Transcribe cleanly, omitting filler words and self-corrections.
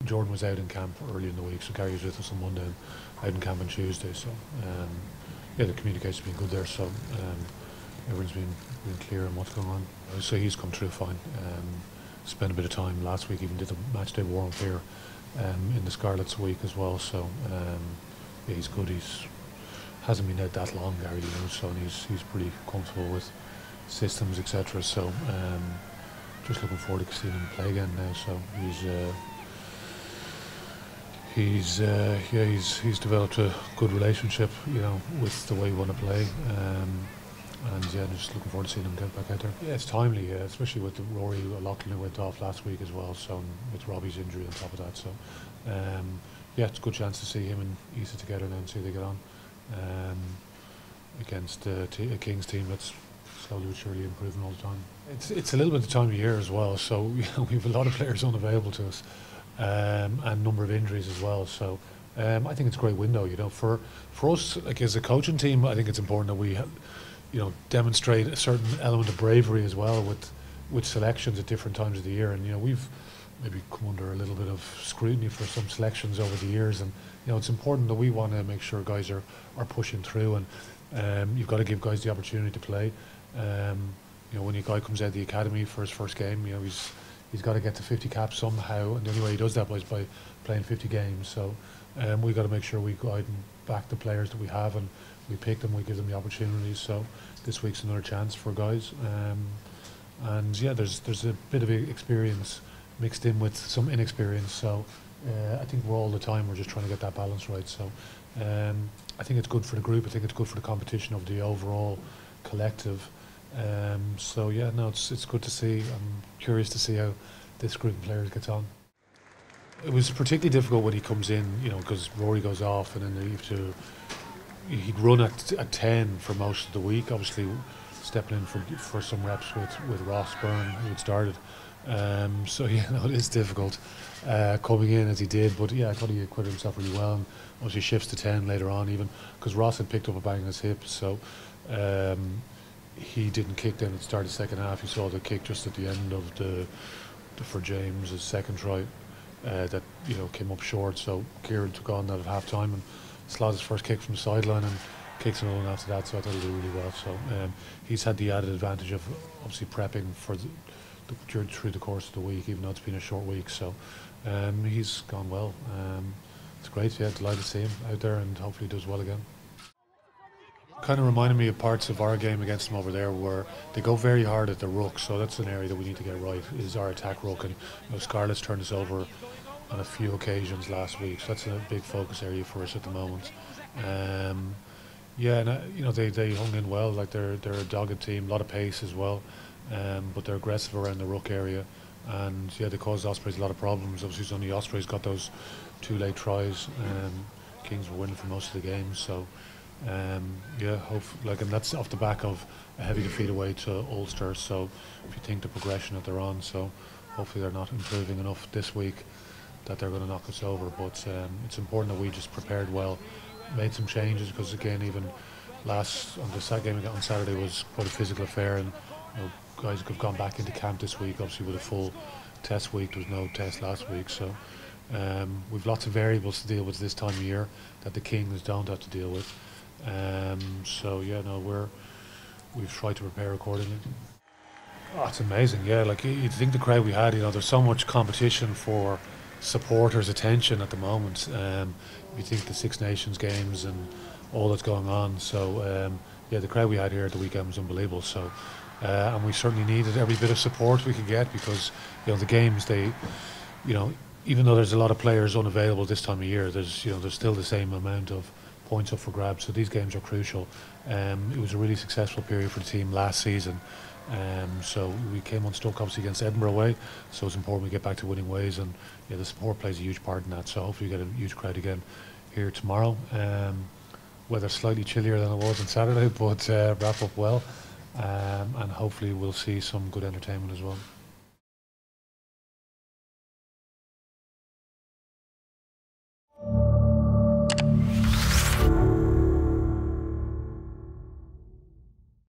Jordan was out in camp early in the week, so Gary was with us on Monday and out in camp on Tuesday. So yeah, the communication's been good there. So everyone's been clear on what's going on. So he's come through fine. Spent a bit of time last week, even did the match day warm up here in the Scarlets week as well. So yeah, he's good. He's hasn't been out that long, Gary, so and he's pretty comfortable with systems, etc. So just looking forward to seeing him play again now. So he's developed a good relationship, with the way we want to play. And yeah, just looking forward to seeing him get back out there. Yeah, it's timely, especially with Rory O'Loughlin who went off last week as well. So with Robbie's injury on top of that, so yeah, it's a good chance to see him and Issa together now and see how they get on against a Kings team that's slowly but surely improving all the time. It's a little bit the time of year as well. So we have a lot of players unavailable to us, and a number of injuries as well. So I think it's a great window, for us, like as a coaching team. I think it's important that we demonstrate a certain element of bravery as well with selections at different times of the year. And we've maybe come under a little bit of scrutiny for some selections over the years, and it's important that we want to make sure guys are pushing through, and you've got to give guys the opportunity to play. When a guy comes out of the academy for his first game, he's got to get to 50 caps somehow, and the only way he does that is by playing 50 games. So we've got to make sure we guide and back the players that we have, and we pick them, we give them the opportunities. So this week's another chance for guys, and yeah, there's a bit of experience mixed in with some inexperience. So I think we're all the time we're just trying to get that balance right. So I think it's good for the group. I think it's good for the competition of the overall collective. So yeah, no, it's good to see. I'm curious to see how this group of players gets on. It was particularly difficult when he comes in, because Rory goes off, and then he'd run at 10 for most of the week. Obviously, stepping in for some reps with Ross Byrne, who had started. So yeah, no, it is difficult coming in as he did, but yeah, I thought he acquitted himself really well, and obviously shifts to 10 later on, even because Ross had picked up a bang in his hip, so he didn't kick then at the start of the second half. He saw the kick just at the end of for James's second try that came up short. So Kieran took on that at half time and slotted his first kick from the sideline and kicks another one after that. So I thought he did really well. So he's had the added advantage of obviously prepping for through the course of the week, even though it's been a short week. So he's gone well. It's great. Yeah, delighted to see him out there, and hopefully he does well again. Kind of reminded me of parts of our game against them over there, where they go very hard at the ruck. So that's an area that we need to get right, is our attack ruck. And Scarlett's turned us over on a few occasions last week, so that's a big focus area for us at the moment. Yeah, and they hung in well. Like they're a dogged team, a lot of pace as well, but they're aggressive around the ruck area, and yeah, they caused Ospreys a lot of problems. Obviously, only Ospreys got those 2 late tries. Kings were winning for most of the game, so yeah, and that's off the back of a heavy defeat away to Ulster. So if you think the progression that they're on, so hopefully they're not improving enough this week that they're going to knock us over. But it's important that we just prepared well, made some changes, because again, even on the game on Saturday was quite a physical affair, and guys have gone back into camp this week, obviously with a full test week. There was no test last week, so we've lots of variables to deal with this time of year that the Kings don't have to deal with. So yeah, no, we've tried to prepare accordingly. Oh, it's amazing. Yeah, like you'd think the crowd we had, there's so much competition for supporters' attention at the moment. You think the Six Nations games and all that's going on. So yeah, the crowd we had here at the weekend was unbelievable. So and we certainly needed every bit of support we could get, because the games, even though there's a lot of players unavailable this time of year, there's still the same amount of points up for grabs. So these games are crucial. It was a really successful period for the team last season. So we came unstuck obviously against Edinburgh away, so it's important we get back to winning ways, and yeah, the support plays a huge part in that. So hopefully we get a huge crowd again here tomorrow. Weather slightly chillier than it was on Saturday, but wrap up well, and hopefully we'll see some good entertainment as well.